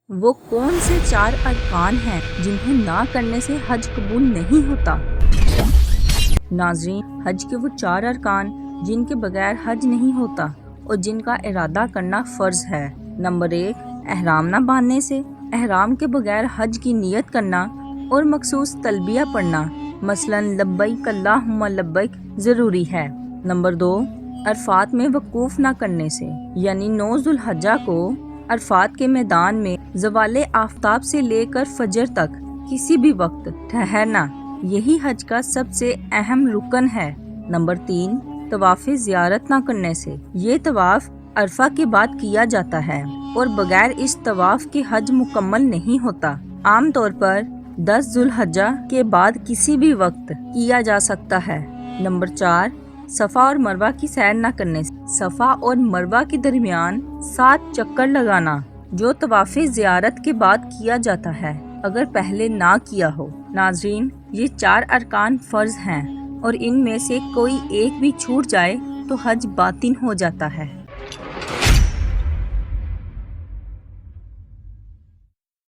وہ کون سے 4 ارکان ہیں جنہیں نہ کرنے سے حج قبول نہیں ہوتا؟ ناظرین، حج کے وہ 4 ارکان جن کے بغیر حج نہیں ہوتا اور جن کا ارادہ کرنا فرض ہے۔ نمبر 1، احرام نہ باندھنے سے، احرام کے بغیر حج کی نیت کرنا اور مخصوص تلبیہ پڑھنا، مثلا لبیک اللہم لبیک، ضروری ہے۔ نمبر 2، عرفات میں وقوف نہ کرنے سے، یعنی 9 ذو الحجہ کو عرفات کے میدان میں زوال آفتاب سے لے کر فجر تک کسی بھی وقت ٹھہرنا، یہی حج کا سب سے اہم رکن ہے۔ نمبر 3، طواف زیارت نہ کرنے سے، یہ طواف عرفہ کے بعد کیا جاتا ہے اور بغیر اس طواف کے حج مکمل نہیں ہوتا۔ عام طور پر 10 ذو الحجہ کے بعد کسی بھی وقت کیا جا سکتا ہے۔ نمبر 4، صفا اور مروہ کی سیر نہ کرنے سے، صفا اور مروہ کے درمیان 7 چکر لگانا جو طواف زیارت کے بعد کیا جاتا ہے، اگر پہلے نہ کیا ہو۔ ناظرین، یہ 4 ارکان فرض ہیں اور ان میں سے کوئی ایک بھی چھوٹ جائے تو حج باطل ہو جاتا ہے۔